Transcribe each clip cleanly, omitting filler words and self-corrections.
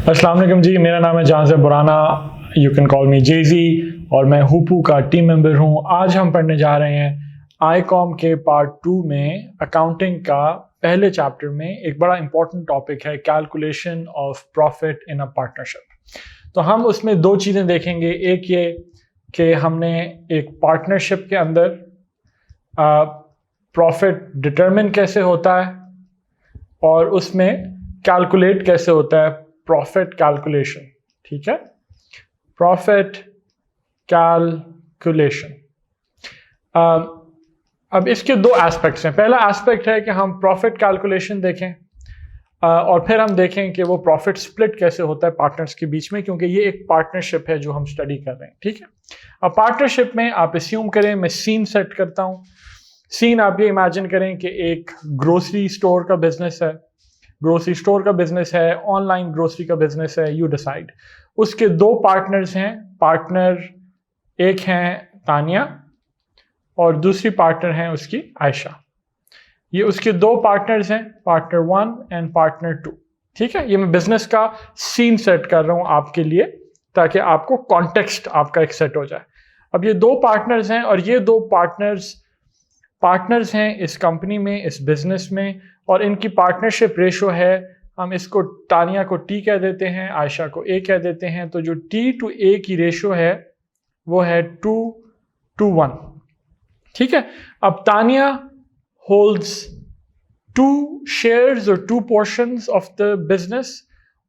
अस्सलाम वालेकुम जी, मेरा नाम है जान से बुराना, यू कैन कॉल मी जेजी और मैं हुपू का टीम मेंबर हूँ। आज हम पढ़ने जा रहे हैं आईकॉम के पार्ट 2 में अकाउंटिंग का पहले चैप्टर में एक बड़ा इंपॉर्टेंट टॉपिक है calculation of profit in a partnership. तो हम उसमें दो चीज़ें देखेंगे, एक ये कि हमने एक पार्टनरशिप के अंदर प्रॉफिट डिटरमिन कैसे होता है और उसमें कैलकुलेट कैसे होता है, प्रॉफिट कैलकुलेशन। ठीक है, प्रॉफिट कैलकुलेशन। अब इसके दो एस्पेक्ट्स हैं। पहला एस्पेक्ट है कि हम प्रॉफिट कैलकुलेशन देखें और फिर हम देखें कि वो प्रॉफिट स्प्लिट कैसे होता है पार्टनर्स के बीच में, क्योंकि ये एक पार्टनरशिप है जो हम स्टडी कर रहे हैं। ठीक है, अब पार्टनरशिप में आप अस्यूम करें, मैं सीन सेट करता हूँ। सीन आप ये इमेजिन करें कि एक ग्रोसरी स्टोर का बिजनेस है, ग्रोसरी स्टोर का बिजनेस है, ऑनलाइन ग्रोसरी का बिजनेस है, यू डिसाइड। उसके दो पार्टनर्स हैं। पार्टनर एक हैं तानिया और दूसरी पार्टनर हैं उसकी आयशा। ये उसके दो पार्टनर्स हैं, पार्टनर 1 एंड पार्टनर 2। ठीक है, ये मैं बिजनेस का सीन सेट कर रहा हूं आपके लिए ताकि आपको कॉन्टेक्स्ट आपका एक सेट हो जाए। अब ये दो पार्टनर्स हैं और ये दो पार्टनर्स हैं इस कंपनी में, इस बिजनेस में, और इनकी पार्टनरशिप रेशो है, हम इसको तानिया को टी कह देते हैं, आयशा को ए कह देते हैं। तो जो टी टू ए की रेशो है वो है 2:1। ठीक है, अब तानिया होल्ड्स 2 shares और 2 portions of the business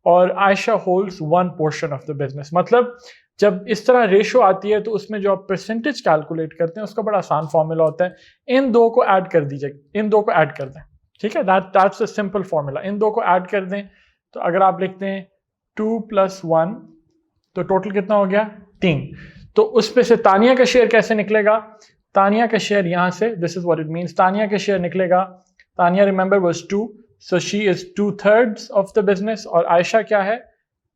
और Ayesha holds 1 portion of the business। मतलब जब इस तरह रेशो आती है तो उसमें जो आप परसेंटेज कैलकुलेट करते हैं उसका बड़ा आसान फॉर्मूला होता है, इन दो को ऐड कर दीजिए, इन दो को ऐड कर दें। ठीक है, दैट्स अ सिंपल फॉर्मूला। इन दो को ऐड कर दें तो अगर आप लिखते हैं 2 + 1 तो टोटल कितना हो गया, 3। तो उसमें से तानिया का शेयर कैसे निकलेगा? तानिया का शेयर यहां से, this is what it means, Tania का शेयर निकलेगा, Tania remember was 2, so she is 2/3 of the business. और आयशा क्या है?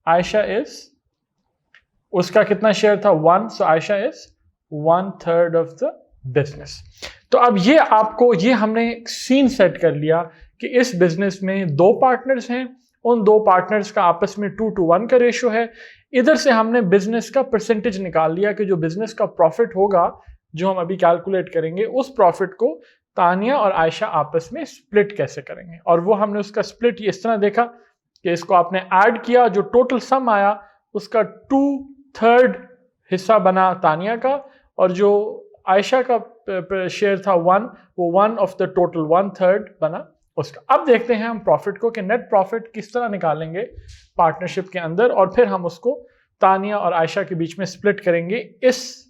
आयशा इज, उसका कितना शेयर था? 1, so Ayesha is 1/3 of the business. तो अब ये आपको, ये हमने सीन सेट कर लिया कि इस बिजनेस में दो पार्टनर्स हैं, उन दो पार्टनर्स का आपस में 2:1 का रेशो है। इधर से हमने बिजनेस का परसेंटेज निकाल लिया कि जो बिजनेस का प्रॉफिट होगा जो हम अभी कैलकुलेट करेंगे, उस प्रॉफिट को तानिया और आयशा आपस में स्प्लिट कैसे करेंगे। और वो हमने उसका स्प्लिट इस तरह देखा कि इसको आपने ऐड किया, जो टोटल सम आया उसका 2/3 हिस्सा बना तानिया का और जो आयशा का शेयर था 1, वो 1 ऑफ द टोटल 1/3 बना उसका। अब देखते हैं हम प्रॉफिट को कि नेट प्रॉफिट किस तरह निकालेंगे पार्टनरशिप के अंदर, और फिर हम उसको तानिया और आयशा के बीच में स्प्लिट करेंगे इस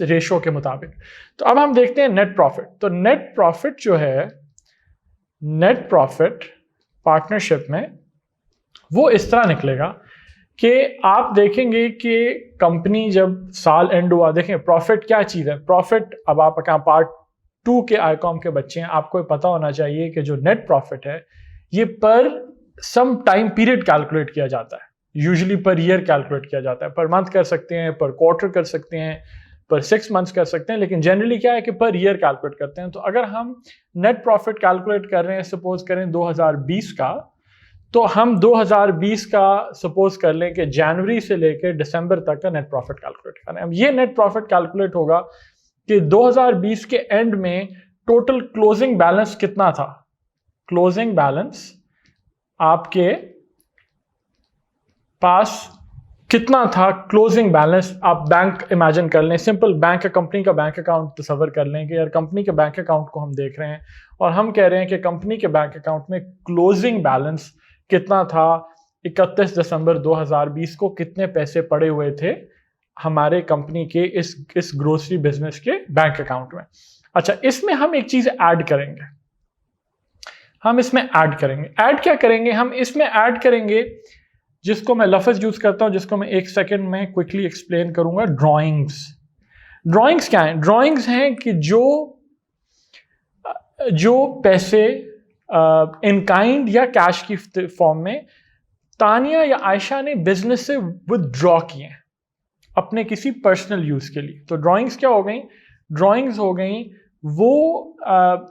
रेशो के मुताबिक। तो अब हम देखते हैं नेट प्रॉफिट। तो नेट प्रॉफिट जो है, नेट प्रॉफिट पार्टनरशिप में वो इस तरह निकलेगा कि आप देखेंगे कि कंपनी जब साल एंड हुआ, देखें प्रॉफिट क्या चीज़ है। प्रॉफिट, अब आप पार्ट 2 के आईकॉम के बच्चे हैं, आपको पता होना चाहिए कि जो नेट प्रॉफिट है ये पर सम टाइम पीरियड कैलकुलेट किया जाता है। यूजुअली पर ईयर कैलकुलेट किया जाता है, पर मंथ कर सकते हैं, पर क्वार्टर कर सकते हैं, पर 6 मंथ्स कर सकते हैं, लेकिन जनरली क्या है कि पर ईयर कैलकुलेट करते हैं। तो अगर हम नेट प्रॉफिट कैलकुलेट कर रहे हैं, सपोज करें 2020 का, तो हम 2020 का सपोज कर लें कि जनवरी से लेकर दिसंबर तक का नेट प्रॉफिट कैलकुलेट कर रहे हैं। अब ये नेट प्रॉफिट कैलकुलेट होगा कि 2020 के एंड में टोटल क्लोजिंग बैलेंस कितना था। क्लोजिंग बैलेंस आपके पास कितना था, क्लोजिंग बैलेंस। आप बैंक इमेजिन कर लें, सिंपल बैंक, कंपनी का बैंक अकाउंट तस्वर कर लें कि यार कंपनी के बैंक अकाउंट को हम देख रहे हैं और हम कह रहे हैं कि कंपनी के बैंक अकाउंट में क्लोजिंग बैलेंस कितना था 31 दिसंबर 2020 को, कितने पैसे पड़े हुए थे हमारे कंपनी के इस ग्रोसरी बिजनेस के बैंक अकाउंट में। अच्छा, इसमें हम एक चीज ऐड करेंगे, हम इसमें ऐड करेंगे। ऐड क्या करेंगे? हम इसमें ऐड करेंगे जिसको मैं लफ्ज यूज करता हूं, जिसको मैं 1 सेकेंड में क्विकली एक्सप्लेन करूंगा, ड्रॉइंग्स। ड्रॉइंग्स क्या है? ड्रॉइंग्स हैं कि जो पैसे इन काइंड या कैश की फॉर्म में तानिया या आयशा ने बिजनेस से विदड्रॉ किए अपने किसी पर्सनल यूज के लिए। तो ड्राइंग्स क्या हो गई? ड्राइंग्स हो गई वो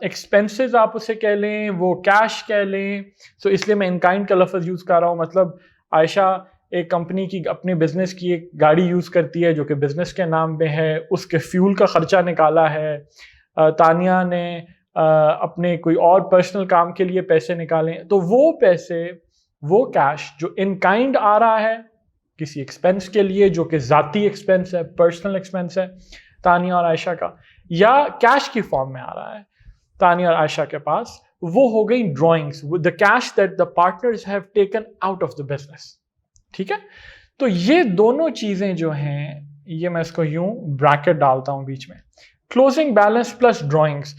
एक्सपेंसेस आप उसे कह लें, वो कैश कह लें। सो इसलिए मैं इन काइंड का लफ्ज़ यूज़ कर रहा हूँ। मतलब आयशा एक कंपनी की अपने बिजनेस की एक गाड़ी यूज़ करती है जो कि बिजनेस के नाम पे है, उसके फ्यूल का खर्चा निकाला है। तानिया ने अपने कोई और पर्सनल काम के लिए पैसे निकाले, तो वो पैसे, वो कैश जो इन काइंड आ रहा है किसी एक्सपेंस के लिए जो कि ज़ाती एक्सपेंस है, पर्सनल एक्सपेंस है तानिया और आयशा का, या कैश की फॉर्म में आ रहा है तानिया और आयशा के पास, वो हो गई drawings, the cash that the partners have taken out of the business. ठीक है, तो ये दोनों चीजें जो हैं, ये मैं इसको यूं ब्रैकेट डालता हूं बीच में, क्लोजिंग बैलेंस प्लस ड्राइंग्स।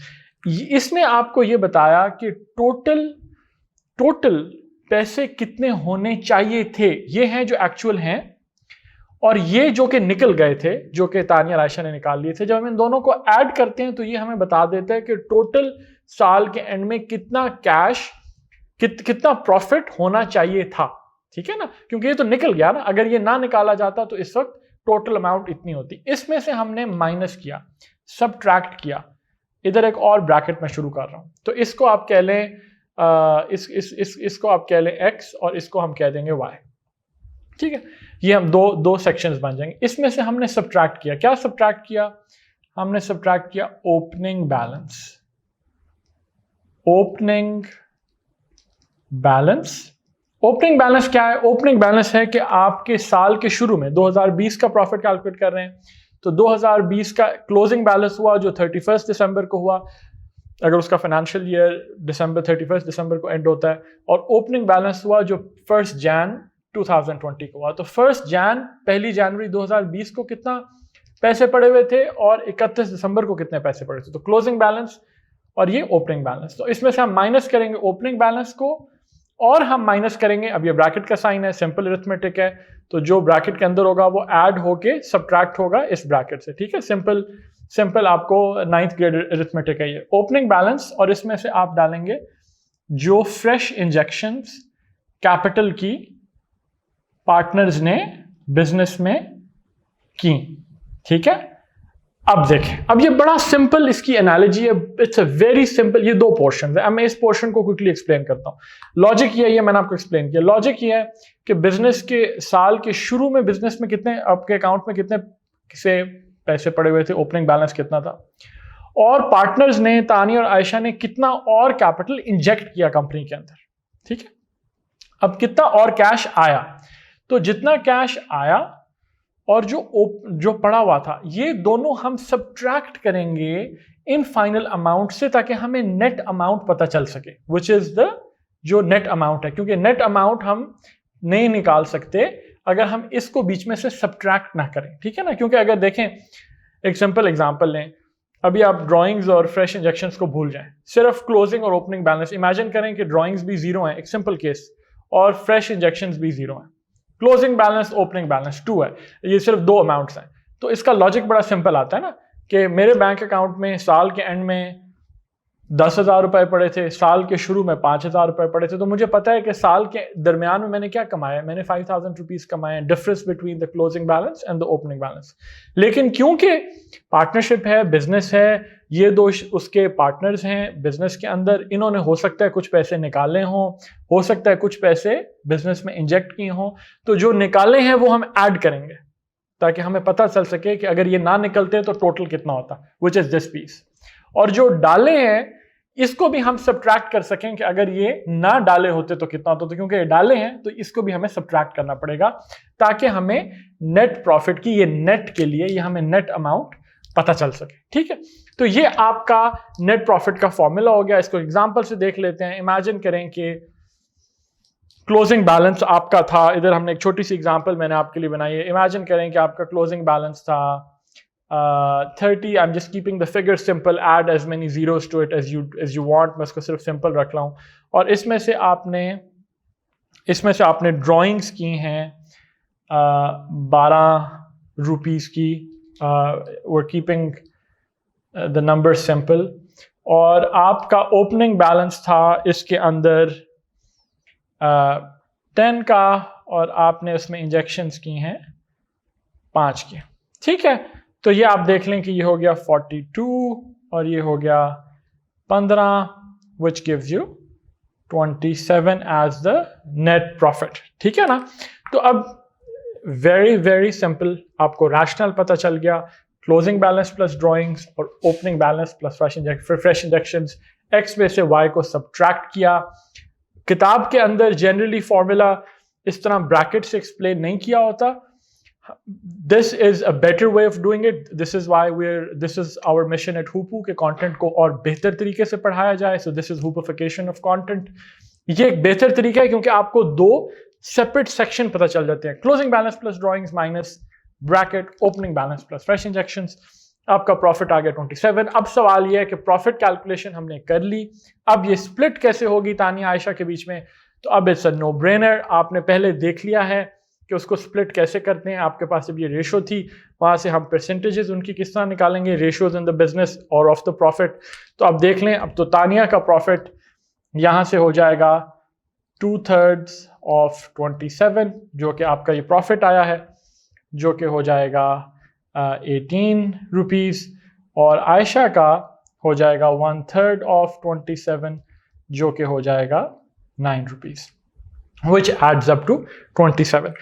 इसने आपको ये बताया कि टोटल पैसे कितने होने चाहिए थे, ये हैं जो एक्चुअल हैं, और ये जो कि निकल गए थे, जो कि तानिया और आयशा ने निकाल लिए थे। जब हम इन दोनों को ऐड करते हैं तो ये हमें बता देता है कि टोटल साल के एंड में कितना कैश, कितना प्रॉफिट होना चाहिए था। ठीक है ना, क्योंकि ये तो निकल गया ना, अगर ये ना निकाला जाता तो इस वक्त टोटल अमाउंट इतनी होती। इसमें से हमने माइनस किया, सबट्रैक्ट किया। इधर एक और ब्रैकेट में शुरू कर रहा हूं, तो इसको आप कह लें इसको आप कह लें x और इसको हम कह देंगे y। ठीक है, ये हम दो सेक्शंस बन जाएंगे। इसमें से हमने सबट्रैक्ट किया, क्या सबट्रैक्ट किया? हमने सबट्रैक्ट किया ओपनिंग बैलेंस। ओपनिंग बैलेंस क्या है? ओपनिंग बैलेंस है कि आपके साल के शुरू में 2020 का प्रॉफिट कैलकुलेट कर रहे हैं, तो 2020 का क्लोजिंग बैलेंस हुआ जो 31 दिसंबर को हुआ, अगर उसका फाइनेंशियल ईयर 31 दिसंबर को एंड होता है, और ओपनिंग बैलेंस हुआ जो 1 जनवरी 2020 को हुआ। तो 1 जनवरी 2020 को कितना पैसे पड़े हुए थे और 31 दिसंबर को कितने पैसे पड़े थे, तो क्लोजिंग बैलेंस और ये ओपनिंग बैलेंस। तो इसमें से हम माइनस करेंगे ओपनिंग बैलेंस को, और हम माइनस करेंगे, अब ये ब्रैकेट का साइन है, सिंपल अरिथमेटिक है, तो जो ब्रैकेट के अंदर होगा वो ऐड होके सबट्रैक्ट होगा इस ब्रैकेट से। ठीक है, सिंपल आपको 9th ग्रेड अरिथमेटिक है ये ओपनिंग बैलेंस। और इसमें से आप डालेंगे जो फ्रेश इंजेक्शंस कैपिटल की पार्टनर्स ने बिजनेस में की। ठीक है, अब देखें, अब ये बड़ा सिंपल इसकी एनालॉजी है, इट्स अ वेरी सिंपल। ये दो पोर्शन है, अब मैं इस पोर्शन को क्विकली एक्सप्लेन करता हूं। लॉजिक ये है, मैंने आपको एक्सप्लेन किया। लॉजिक ये है कि बिजनेस के साल के शुरू में बिजनेस में कितने आपके अकाउंट में कितने से पैसे पड़े हुए थे, ओपनिंग बैलेंस कितना था, और पार्टनर्स ने, तानिया और आयशा ने कितना और कैपिटल इंजेक्ट किया कंपनी के अंदर। ठीक है, अब कितना और कैश आया, तो जितना कैश आया और जो पड़ा हुआ था, ये दोनों हम सबट्रैक्ट करेंगे इन फाइनल अमाउंट से, ताकि हमें नेट अमाउंट पता चल सके, विच इज द जो नेट अमाउंट है। क्योंकि नेट अमाउंट हम नहीं निकाल सकते अगर हम इसको बीच में से सबट्रैक्ट ना करें। ठीक है ना, क्योंकि अगर देखें, एक सिंपल एग्जांपल लें, अभी आप ड्राइंग्स और फ्रेश इंजेक्शंस को भूल जाएं, सिर्फ क्लोजिंग और ओपनिंग बैलेंस इमेजिन करें कि ड्राइंग्स भी जीरो है, एक सिंपल केस, और फ्रेश इंजेक्शंस भी जीरो है, क्लोजिंग बैलेंस ओपनिंग बैलेंस 2 है, ये सिर्फ दो अमाउंट्स हैं। तो इसका लॉजिक बड़ा सिंपल आता है ना, कि मेरे बैंक अकाउंट में साल के एंड में 10,000 रुपए पड़े थे, साल के शुरू में 5,000 रुपए पड़े थे, तो मुझे पता है कि साल के दरमियान में मैंने क्या कमाया, मैंने 5,000 रुपीज कमाए, difference between the closing balance and the opening balance. लेकिन क्योंकि पार्टनरशिप है, बिजनेस है, ये दो उसके पार्टनर्स हैं बिजनेस के अंदर, इन्होंने हो सकता है कुछ पैसे निकाले हों, हो सकता है कुछ पैसे बिजनेस में इंजेक्ट किए हों, तो जो निकाले हैं वो हम ऐड करेंगे ताकि हमें पता चल सके कि अगर ये ना निकलते तो टोटल कितना होता, विच इज दिस पीस। और जो डाले हैं इसको भी हम सबट्रैक्ट कर सकें कि अगर ये ना डाले होते तो कितना होता, तो क्योंकि ये डाले हैं तो इसको भी हमें सबट्रैक्ट करना पड़ेगा ताकि हमें नेट प्रॉफिट की, ये नेट के लिए, ये हमें नेट अमाउंट पता चल सके। ठीक है, तो ये आपका नेट प्रॉफिट का फॉर्मूला हो गया। इसको एग्जांपल से देख लेते हैं। इमेजिन करें कि क्लोजिंग बैलेंस आपका था, इधर हमने एक छोटी सी एग्जांपल मैंने आपके लिए बनाई है। इमेजिन करें कि आपका क्लोजिंग बैलेंस था 30, I'm just keeping the figure simple, add as many zeros to it as you want, मैं इसको सिर्फ सिंपल रख रहा हूँ। और इसमें से आपने ड्राइंग्स की हैं 12 रुपीस की, we're keeping the number simple, और आपका ओपनिंग बैलेंस था इसके अंदर 10 का, और आपने उसमें इंजेक्शंस की हैं 5 की। ठीक है, तो ये आप देख लें कि ये हो गया 42 और ये हो गया 15, which gives you 27 as the net profit. ठीक है ना। तो अब वेरी वेरी सिंपल, आपको रैशनल पता चल गया, क्लोजिंग बैलेंस प्लस ड्राइंग्स और opening balance plus fresh injections, X में से वाई को सब्ट्रैक्ट किया। किताब के अंदर जनरली फॉर्मूला इस तरह ब्रैकेट से एक्सप्लेन नहीं किया होता। This is a better way of doing it, this is our mission at Hoopu के कंटेंट को और बेहतर तरीके से पढ़ाया जाए। So this is Hoopification of content. ये एक बेहतर तरीका है क्योंकि आपको दो सेपरेट सेक्शन पता चल जाते हैं, closing balance plus drawings minus bracket opening balance plus fresh injections. आपका प्रॉफिट आ गया 27। अब सवाल यह है कि प्रॉफिट कैलकुलेशन हमने कर ली, अब ये स्प्लिट कैसे होगी तानिया आयशा के बीच में। तो अब इट्स अ नो ब्रेनर, आपने पहले देख लिया है कि उसको स्प्लिट कैसे करते हैं। आपके पास जब ये रेशो थी, वहां से हम परसेंटेजेस उनकी किस तरह निकालेंगे, रेशोज इन द बिजनेस और ऑफ द प्रॉफिट। तो अब देख लें, अब तो तानिया का प्रॉफिट यहां से हो जाएगा 2/3 ऑफ 27, जो कि आपका ये प्रॉफिट आया है, जो कि हो जाएगा 18 रुपीज़, और आयशा का हो जाएगा 1/3 ऑफ 27, जो कि हो जाएगा 9 rupees, which adds up to 27.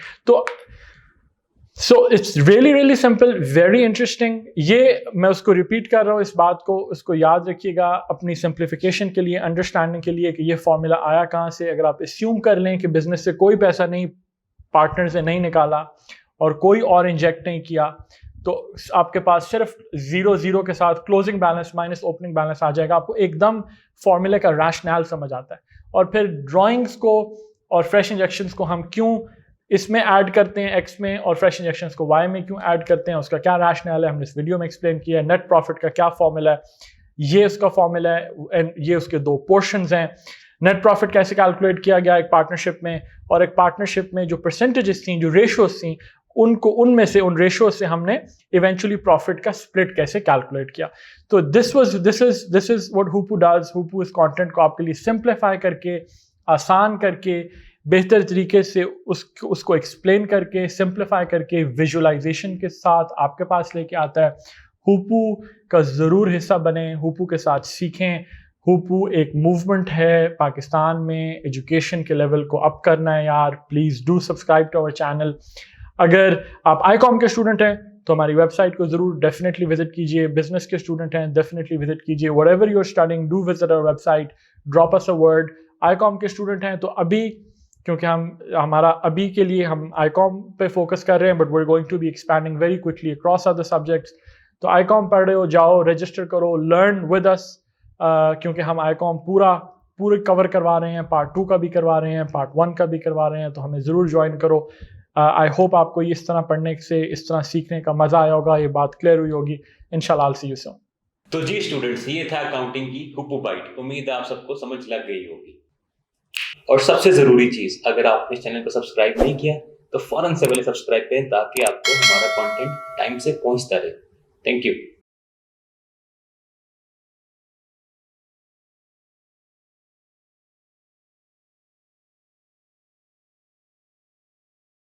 So it's really really simple, very interesting. ये मैं उसको रिपीट कर रहा हूँ, इस बात को उसको याद रखिएगा अपनी सिंप्लीफिकेशन के लिए, अंडरस्टैंडिंग के लिए कि ये फॉर्मूला आया कहाँ से। अगर आप अस्यूम कर लें कि बिजनेस से कोई पैसा नहीं, पार्टनर से नहीं निकाला और कोई और इंजेक्ट नहीं किया, तो आपके पास सिर्फ 0 के साथ closing balance minus opening balance आ जाएगा। आपको एकदम फॉर्मूले का रैशनल समझ आता है। और फिर ड्राइंग्स को और फ्रेश इंजेक्शंस को हम क्यों इसमें ऐड करते हैं एक्स में, और फ्रेश इंजेक्शंस को वाई में क्यों ऐड करते हैं, उसका क्या रैशनल है, हमने इस वीडियो में एक्सप्लेन किया है। नेट प्रॉफिट का क्या फॉर्मूला है, ये उसका फॉर्मूला है, एंड ये उसके दो पोर्शंस हैं। नेट प्रॉफिट कैसे कैलकुलेट किया गया एक पार्टनरशिप में, और एक पार्टनरशिप में जो परसेंटेजेस थी, जो रेशियोज थी, उनको उनमें से उन रेशियोज से हमने इवेंचुअली प्रॉफिट का स्प्लिट कैसे कैलकुलेट किया। तो दिस इज व्हाट हूपू डज। हूपू इस कंटेंट को आपके लिए सिंप्लीफाई करके, आसान करके, बेहतर तरीके से उसको एक्सप्लेन करके, सिंप्लीफाई करके, विजुअलाइजेशन के साथ आपके पास लेके आता है। हूपू का ज़रूर हिस्सा बने, हूपू के साथ सीखें। हूपू एक मूवमेंट है पाकिस्तान में, एजुकेशन के लेवल को अप करना है यार। Please do subscribe to our channel. अगर आप आईकॉम के स्टूडेंट हैं तो हमारी वेबसाइट को ज़रूर डेफिनेटली विजिट कीजिए। बिजनेस के स्टूडेंट हैं, डेफिनेटली विजिट कीजिए। Whatever you are studying, do visit our website, drop us a word. ICom के स्टूडेंट हैं तो अभी, क्योंकि हमारा अभी के लिए हम आईकॉम पे फोकस कर रहे हैं, but we are going to be expanding very quickly across other subjects. तो आईकॉम पढ़ रहे हो, जाओ रजिस्टर करो, लर्न विद अस, क्योंकि हम आईकॉम पूरे कवर करवा रहे हैं, पार्ट 2 का भी करवा रहे हैं, पार्ट 1 का भी करवा रहे हैं, तो हमें ज़रूर ज्वाइन करो। आई होप आपको इस तरह पढ़ने से, इस तरह सीखने का मज़ा आया होगा, ये बात क्लियर हुई होगी। इंशाल्लाह I'll see you soon। तो जी स्टूडेंट्स, ये था अकाउंटिंग की हूपू बाइट। उम्मीद है आप सबको समझ लग गई होगी। और सबसे जरूरी चीज, अगर आपने इस चैनल को सब्सक्राइब नहीं किया तो फौरन से पहले सब्सक्राइब करें ताकि आपको हमारा कंटेंट टाइम से पहुंचता रहे। Thank you.